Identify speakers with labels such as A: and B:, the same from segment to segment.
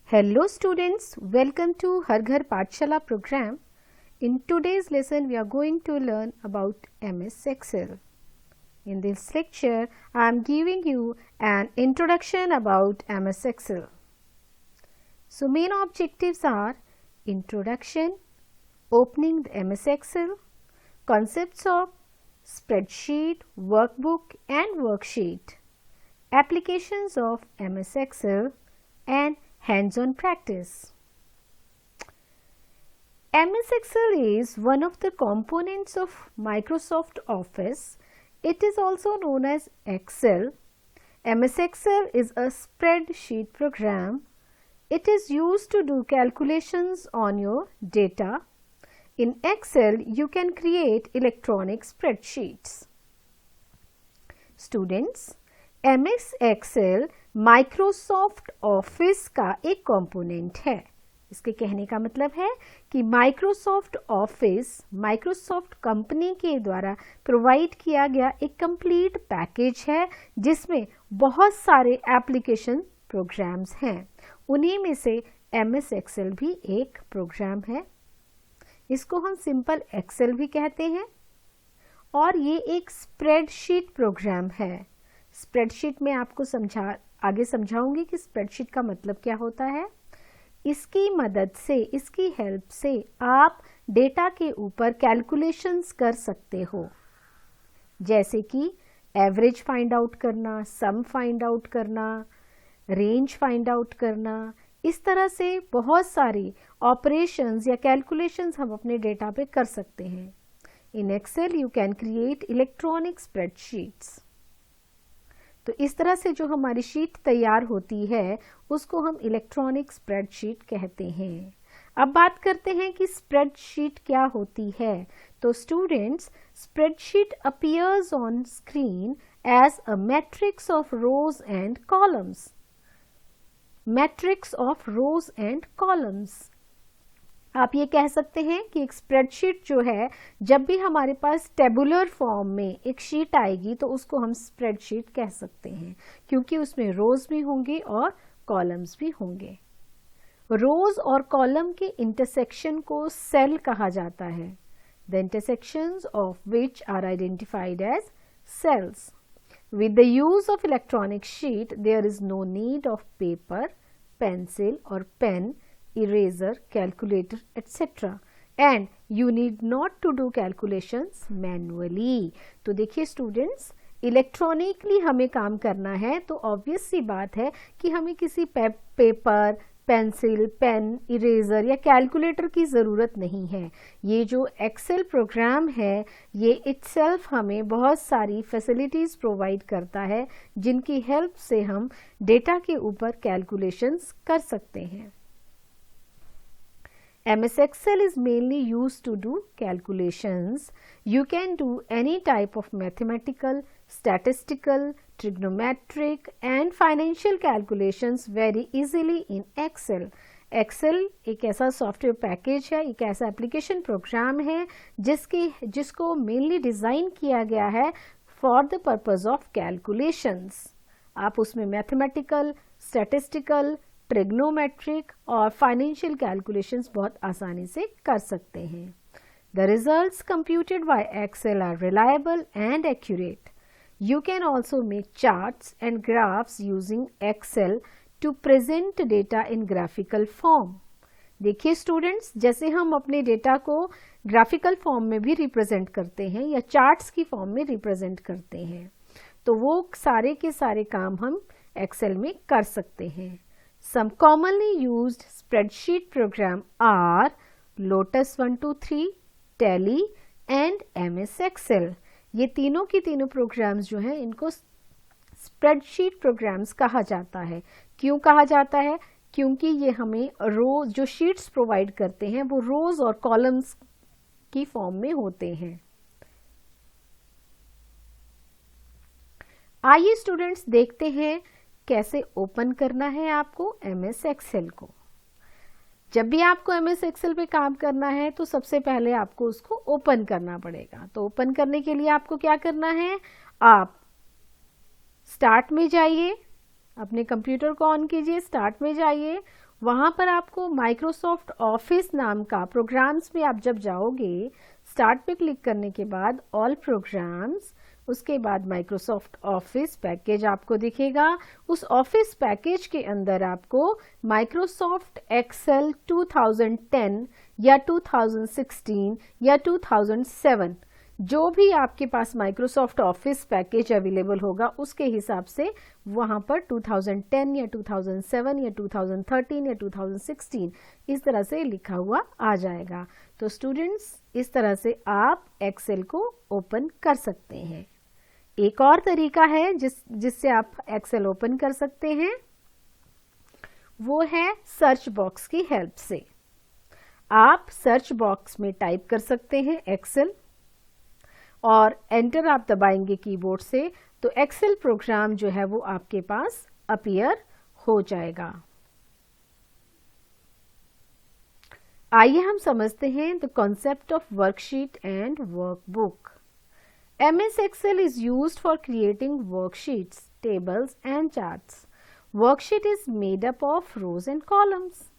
A: Hello students, welcome to Har Ghar Pathshala program. In today's lesson, we are going to learn about MS Excel. In this lecture, I am giving you an introduction about MS Excel. So, main objectives are introduction, opening the MS Excel, concepts of spreadsheet, workbook and worksheet, applications of MS Excel and hands-on practice. MS Excel is one of the components of Microsoft Office. It is also known as Excel. MS Excel is a spreadsheet program. It is used to do calculations on your data. In Excel, you can create electronic spreadsheets. Students, MS Excel Microsoft office का एक component है। इसके कहने का मतलब है कि Microsoft office Microsoft company के द्वारा प्रोवाइड किया गया एक कंप्लीट पैकेज है जिसमें बहुत सारे एप्लीकेशन प्रोग्राम्स हैं। उन्हीं में से MS एक्सेल भी एक प्रोग्राम है। इसको हम सिंपल एक्सेल भी कहते हैं और ये एक स्प्रेडशीट प्रोग्राम है। स्प्रेडशीट में आपको आगे समझाऊंगी कि स्प्रेडशीट का मतलब क्या होता है। इसकी मदद से, इसकी हेल्प से आप डेटा के ऊपर कैलकुलेशंस कर सकते हो, जैसे कि एवरेज फाइंड आउट करना, सम फाइंड आउट करना, रेंज फाइंड आउट करना। इस तरह से बहुत सारी ऑपरेशंस या कैलकुलेशंस हम अपने डेटा पे कर सकते हैं। In Excel you can create electronic spreadsheets. तो इस तरह से जो हमारी शीट तैयार होती है उसको हम इलेक्ट्रॉनिक स्प्रेडशीट कहते हैं। अब बात करते हैं कि स्प्रेडशीट क्या होती है। तो students, spreadsheet appears on screen as a matrix of rows and columns. Matrix of rows and columns, आप ये कह सकते हैं कि एक स्प्रेडशीट जो है, जब भी हमारे पास टेबुलर फॉर्म में एक शीट आएगी तो उसको हम स्प्रेडशीट कह सकते हैं, क्योंकि उसमें रोज भी होंगे और कॉलम्स भी होंगे। रोज और कॉलम के इंटरसेक्शन को सेल कहा जाता है। The intersections of which are identified as cells. With the use of electronic sheet there is no need of paper, pencil और pen, eraser, calculator, etc. and you need not to do calculations manually. तो देखिए students, electronically हमें काम करना है तो obvious सी बात है कि हमें किसी पेपर, पेंसिल, पेन, इरेजर या कैलकुलेटर की ज़रूरत नहीं है। ये जो एक्सेल प्रोग्राम है ये इटसेल्फ हमें बहुत सारी फैसिलिटीज़ प्रोवाइड करता है जिनकी हेल्प से हम डेटा के ऊपर कैलकुलेशंस कर सकते हैं। MS Excel is mainly used to do calculations. You can do any type of mathematical, statistical, trigonometric and financial calculations very easily in Excel. Excel एक ऐसा सॉफ्टवेयर पैकेज है, एक ऐसा एप्लीकेशन प्रोग्राम है जिसको मेनली डिज़ाइन किया गया है for the purpose of calculations. आप उसमें मैथमेटिकल, स्टैटिस्टिकल, ट्रिग्नोमेट्रिक और फाइनेंशियल कैलकुलेशंस बहुत आसानी से कर सकते हैं। The results computed by Excel are reliable and accurate. You can also make charts and graphs using Excel to present data in graphical form. देखिए स्टूडेंट्स, जैसे हम अपने डेटा को ग्राफिकल फॉर्म में भी रिप्रेजेंट करते हैं या चार्ट्स की फॉर्म में रिप्रेजेंट करते हैं, तो वो सारे के सारे काम हम एक्सेल में कर सकते हैं। Some commonly used spreadsheet program are Lotus 123, Tally and MS Excel. ये तीनों की तीनों प्रोग्राम्स जो हैं इनको स्प्रेडशीट प्रोग्राम्स कहा जाता है। क्यों कहा जाता है? क्योंकि ये हमें रोज जो शीट्स प्रोवाइड करते हैं वो रोज और कॉलम्स की फॉर्म में होते हैं। आइए स्टूडेंट्स देखते हैं कैसे ओपन करना है आपको MS एक्सेल को। जब भी आपको MS एक्सेल पे काम करना है तो सबसे पहले आपको उसको ओपन करना पड़ेगा। तो ओपन करने के लिए आपको क्या करना है, आप स्टार्ट में जाइए, अपने कंप्यूटर को ऑन कीजिए, स्टार्ट में जाइए, वहाँ पर आपको माइक्रोसॉफ्ट ऑफिस नाम का, प्रोग्राम्स में आप जब जाओगे, स्टार्ट पे क्लिक करने के बाद ऑल प्रोग्राम्स, उसके बाद माइक्रोसॉफ्ट ऑफिस पैकेज आपको दिखेगा। उस ऑफिस पैकेज के अंदर आपको माइक्रोसॉफ्ट एक्सेल 2010 या 2016 या 2007 जो भी आपके पास माइक्रोसॉफ्ट ऑफिस पैकेज अवेलेबल होगा उसके हिसाब से वहाँ पर 2010 या 2007 या 2013 या 2016 इस तरह से लिखा हुआ आ जाएगा। तो स्टूडेंट्स, इस तरह से आप एक्सेल को ओपन कर सकते हैं। एक और तरीका है जिससे आप एक्सेल ओपन कर सकते हैं, वो है सर्च बॉक्स की हेल्प से। आप सर्च बॉक्स में टाइप कर सकते हैं एक्सेल और एंटर आप दबाएंगे कीबोर्ड से, तो एक्सेल प्रोग्राम जो है वो आपके पास अपीयर हो जाएगा। आइए हम समझते हैं the concept of worksheet and workbook. MS Excel is used for creating worksheets, tables and charts. Worksheet is made up of rows and columns.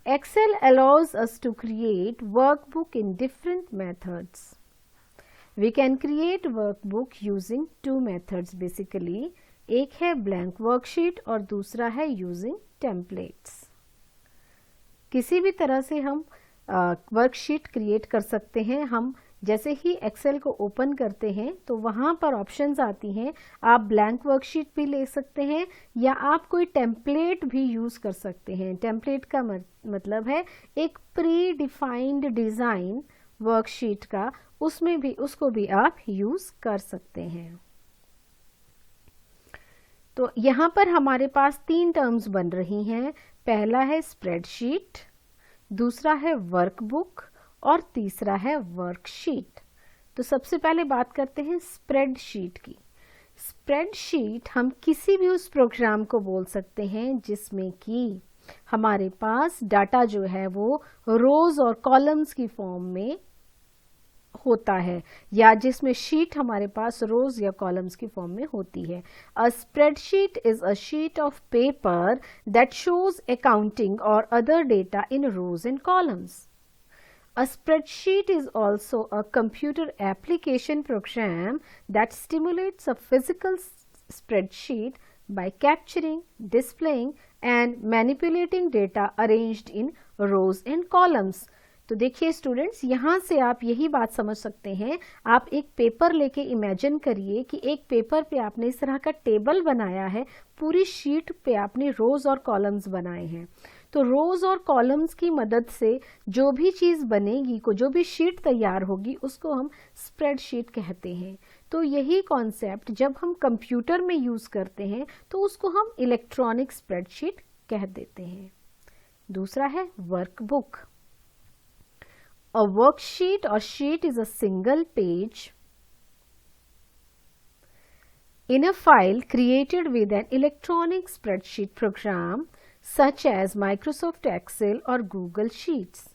A: Excel allows us to create workbook in different methods. We can create workbook using two methods basically. एक है blank worksheet और दूसरा है using templates. किसी भी तरह से हम वर्कशीट क्रिएट कर सकते हैं। हम जैसे ही एक्सेल को ओपन करते हैं तो वहाँ पर ऑप्शंस आती हैं, आप ब्लैंक वर्कशीट भी ले सकते हैं या आप कोई टेम्पलेट भी यूज़ कर सकते हैं। टेम्पलेट का मतलब है एक प्री डिफाइंड डिज़ाइन वर्कशीट का, उसको भी आप यूज़ कर सकते हैं। तो यहाँ पर हमारे पास 3 टर्म्स बन रही हैं। पहला है स्प्रेडशीट, दूसरा है वर्कबुक और तीसरा है वर्कशीट। तो सबसे पहले बात करते हैं स्प्रेडशीट की। स्प्रेडशीट हम किसी भी उस प्रोग्राम को बोल सकते हैं जिसमें कि हमारे पास डाटा जो है वो रोज और कॉलम्स की फॉर्म में होता है, या जिसमें शीट हमारे पास रोज या कॉलम्स की फॉर्म में होती है। A spreadsheet is a sheet of paper that shows accounting और other data in rows and columns. A spreadsheet is also a computer application program that stimulates a physical spreadsheet by capturing, displaying and manipulating data arranged in rows and columns. तो देखिए students, यहाँ से आप यही बात समझ सकते हैं। आप एक पेपर लेके इमेजिन करिए कि एक पेपर पे आपने इस तरह का टेबल बनाया है, पूरी शीट पे आपने रोज और कॉलम्स बनाए हैं। तो रोज और कॉलम्स की मदद से जो भी चीज़ बनेगी, जो भी शीट तैयार होगी, उसको हम स्प्रेडशीट कहते हैं। तो यही कॉन्सेप्ट जब हम कंप्यूटर में यूज़ करते हैं तो उसको हम इलेक्ट्रॉनिक स्प्रेडशीट कह देते हैं। दूसरा है वर्कबुक। अ वर्कशीट और sheet is a single page in a file created with an electronic spreadsheet program such as Microsoft Excel or Google Sheets.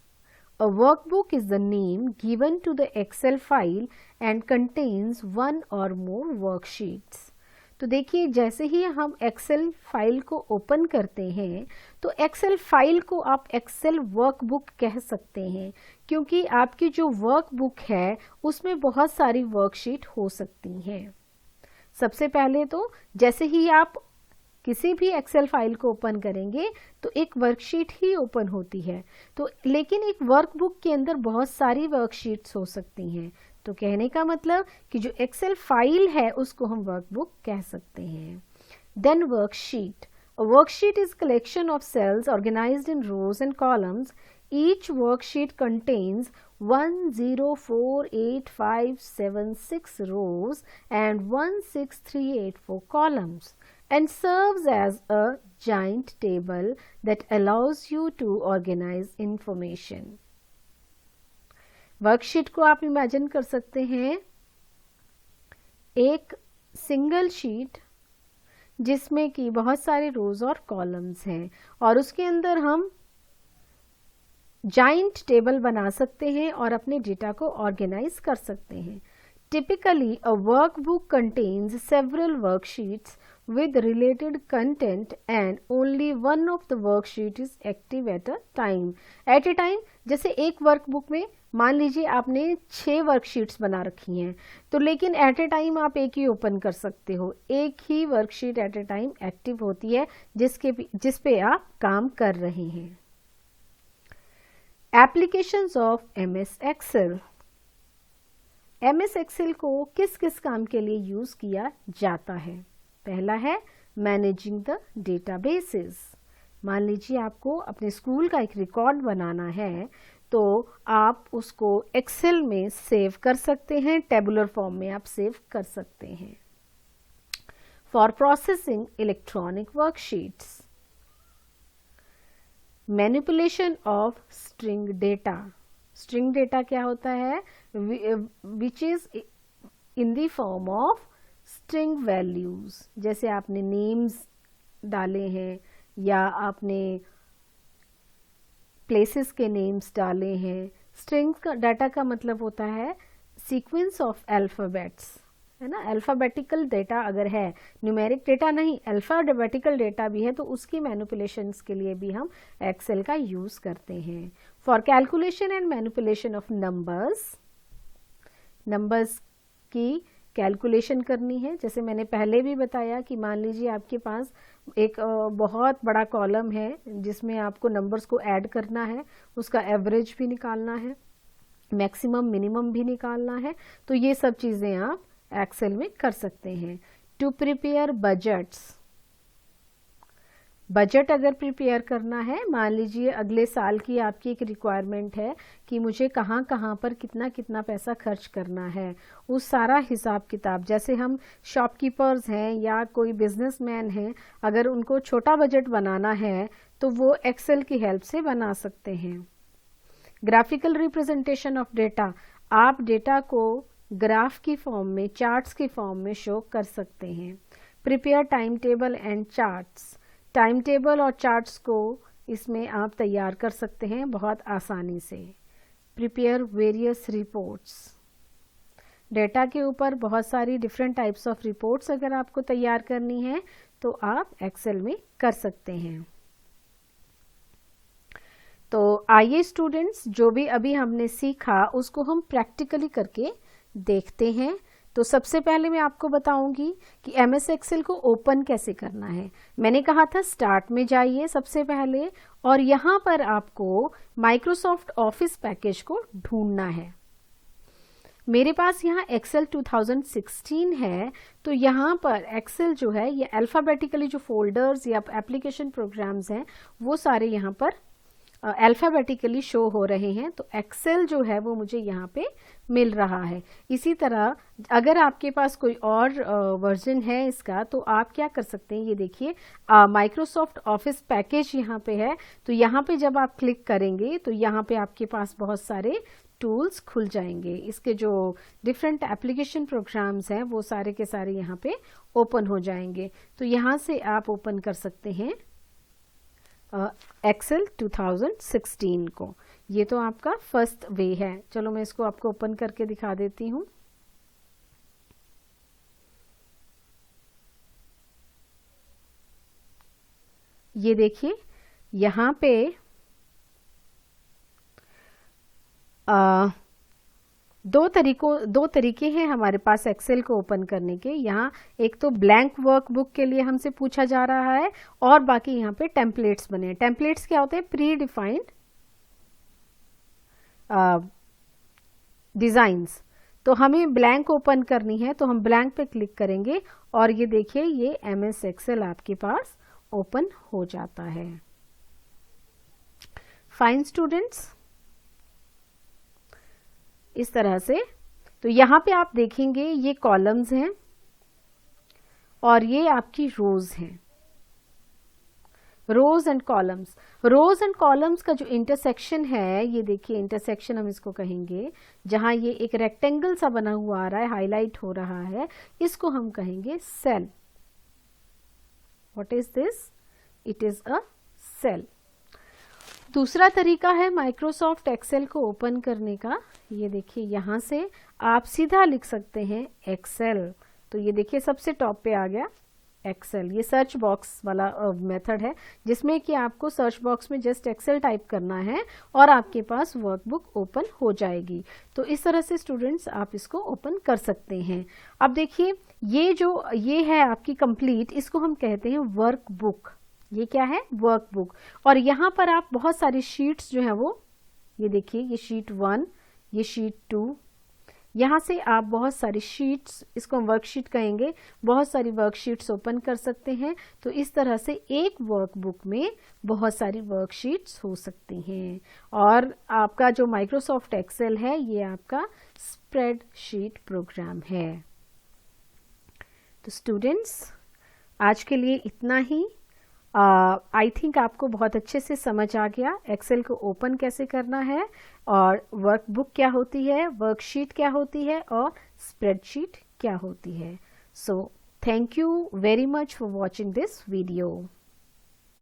A: A workbook is the name given to the Excel file and contains one or more worksheets. तो देखिए, जैसे ही हम Excel file को open करते हैं तो Excel file को आप एक्सेल वर्कबुक कह सकते हैं, क्योंकि आपकी जो वर्कबुक है उसमें बहुत सारी वर्कशीट हो सकती हैं। सबसे पहले तो जैसे ही आप किसी भी एक्सेल फाइल को ओपन करेंगे तो एक वर्कशीट ही ओपन होती है, तो लेकिन एक वर्कबुक के अंदर बहुत सारी वर्कशीट्स हो सकती हैं। तो कहने का मतलब कि जो एक्सेल फाइल है उसको हम वर्कबुक कह सकते हैं। Then worksheet. A worksheet is collection of cells organised in rows and columns. Each worksheet contains 104856 rows and 16384 columns and serves as a giant table that allows you to organize information. Worksheet को आप imagine कर सकते हैं एक single sheet जिसमें कि बहुत सारे रोज और कॉलम्स हैं और उसके अंदर हम जाइंट टेबल बना सकते हैं और अपने डेटा को ऑर्गेनाइज कर सकते हैं। Typically, a workbook contains several worksheets with related content and only one of the worksheet is active at a time. At a time, जैसे एक वर्कबुक में मान लीजिए आपने 6 वर्कशीट्स बना रखी हैं, तो लेकिन एट ए टाइम आप एक ही ओपन कर सकते हो, एक ही worksheet at a time active होती है जिस पे आप काम कर रहे हैं. Applications of MS Excel. MS Excel को किस किस काम के लिए यूज किया जाता है? पहला है मैनेजिंग द डेटाबेसेस. मान लीजिए आपको अपने स्कूल का एक रिकॉर्ड बनाना है, तो आप उसको एक्सेल में सेव कर सकते हैं, टेबुलर फॉर्म में आप सेव कर सकते हैं. For processing electronic worksheets. Manipulation of string data. String data क्या होता है? Which is in the form of string values. जैसे आपने नेम्स डाले हैं या आपने प्लेसेस के नेम्स डाले हैं. स्ट्रिंग का डाटा का मतलब होता है सीक्वेंस ऑफ अल्फाबेट्स, है ना. अल्फाबेटिकल डेटा अगर है, न्यूमेरिक डेटा नहीं, अल्फाबेटिकल डेटा भी है, तो उसकी मैनिपुलेशंस के लिए भी हम एक्सेल का यूज करते हैं. For calculation and manipulation of numbers. Numbers की कैलकुलेशन करनी है. जैसे मैंने पहले भी बताया कि मान लीजिए आपके पास एक बहुत बड़ा कॉलम है जिसमें आपको नंबर्स को ऐड करना है, उसका एवरेज भी निकालना है, मैक्सिमम मिनिमम भी निकालना है, तो ये सब चीज़ें आप एक्सेल में कर सकते हैं. To prepare budgets. बजट अगर प्रिपेयर करना है, मान लीजिए अगले साल की आपकी एक रिक्वायरमेंट है कि मुझे कहाँ कहाँ पर कितना कितना पैसा खर्च करना है, उस सारा हिसाब किताब. जैसे हम शॉपकीपर्स हैं या कोई बिजनेसमैन हैं, अगर उनको छोटा बजट बनाना है तो वो एक्सेल की हेल्प से बना सकते हैं. Graphical representation of data. आप डेटा को ग्राफ की फॉर्म में, चार्ट्स की फॉर्म में शो कर सकते हैं. Prepare time table and charts. Time table और चार्ट्स को इसमें आप तैयार कर सकते हैं बहुत आसानी से. Prepare various reports. डेटा के ऊपर बहुत सारी डिफरेंट टाइप्स ऑफ रिपोर्ट्स अगर आपको तैयार करनी है तो आप एक्सेल में कर सकते हैं. तो आइए स्टूडेंट्स, जो भी अभी हमने सीखा उसको हम प्रैक्टिकली करके देखते हैं. तो सबसे पहले मैं आपको बताऊंगी कि MS Excel को ओपन कैसे करना है. मैंने कहा था स्टार्ट में जाइए सबसे पहले, और यहाँ पर आपको माइक्रोसॉफ्ट ऑफिस पैकेज को ढूंढना है. मेरे पास यहाँ Excel 2016 है, तो यहाँ पर Excel जो है ये अल्फ़ाबेटिकली जो फोल्डर्स या एप्लीकेशन प्रोग्राम्स हैं वो सारे यहाँ पर अल्फ़ाबेटिकली शो हो रहे हैं. तो एक्सेल जो है वो मुझे यहाँ पे मिल रहा है. इसी तरह अगर आपके पास कोई और वर्जन है इसका, तो आप क्या कर सकते हैं, ये देखिए माइक्रोसॉफ्ट ऑफिस पैकेज यहाँ पे है. तो यहाँ पे जब आप क्लिक करेंगे तो यहाँ पे आपके पास बहुत सारे टूल्स खुल जाएंगे. इसके जो डिफरेंट एप्लीकेशन प्रोग्राम्स हैं वो सारे के सारे यहाँ पे ओपन हो जाएंगे. तो यहाँ से आप ओपन कर सकते हैं एक्सेल 2016 को. ये तो आपका फर्स्ट वे है. चलो मैं इसको आपको ओपन करके दिखा देती हूँ. ये देखिए यहाँ पे दो तरीके हैं हमारे पास एक्सेल को ओपन करने के. यहाँ एक तो ब्लैंक वर्कबुक के लिए हमसे पूछा जा रहा है, और बाकी यहाँ पे टेम्पलेट्स बने हैं. टेम्पलेट्स क्या होते हैं? Pre defined designs. तो हमें ब्लैंक ओपन करनी है, तो हम ब्लैंक पे क्लिक करेंगे और ये देखिए ये MS Excel आपके पास ओपन हो जाता है. फाइन स्टूडेंट्स, इस तरह से. तो यहाँ पे आप देखेंगे ये कॉलम्स हैं और ये आपकी रोज हैं. Rows and columns. Rows and columns का जो इंटरसेक्शन है, ये देखिए इंटरसेक्शन हम इसको कहेंगे, जहां ये एक रेक्टेंगल सा बना हुआ आ रहा है, हाईलाइट हो रहा है, इसको हम कहेंगे cell. What is this? It is a cell. दूसरा तरीका है माइक्रोसॉफ्ट एक्सेल को ओपन करने का, ये देखिए यहाँ से आप सीधा लिख सकते हैं एक्सेल। तो ये देखिए सबसे टॉप पे आ गया एक्सेल। ये सर्च बॉक्स वाला मेथड है जिसमें कि आपको सर्च बॉक्स में जस्ट एक्सेल टाइप करना है और आपके पास वर्कबुक ओपन हो जाएगी। तो इस तरह से स्टूडेंट्स आप इसको ओपन कर सकते हैं। अब देखिए ये है आपकी कंप्लीट, इसको हम कहते हैं वर्कबुक। ये क्या है? वर्कबुक। और यहाँ पर आप बहुत सारी शीट्स जो है वो, ये देखिए ये शीट 1, ये शीट 2, यहाँ से आप बहुत सारी शीट्स, इसको हम वर्कशीट कहेंगे, बहुत सारी वर्कशीट्स ओपन कर सकते हैं। तो इस तरह से एक वर्कबुक में बहुत सारी वर्कशीट्स हो सकती हैं। और आपका जो माइक्रोसॉफ्ट एक्सेल है ये आपका स्प्रेडशीट प्रोग्राम है। तो स्टूडेंट्स आज के लिए इतना ही। आई थिंक आपको बहुत अच्छे से समझ आ गया एक्सेल को ओपन कैसे करना है, और वर्कबुक क्या होती है, वर्कशीट क्या होती है, और स्प्रेडशीट क्या होती है। So thank you very much for watching this video.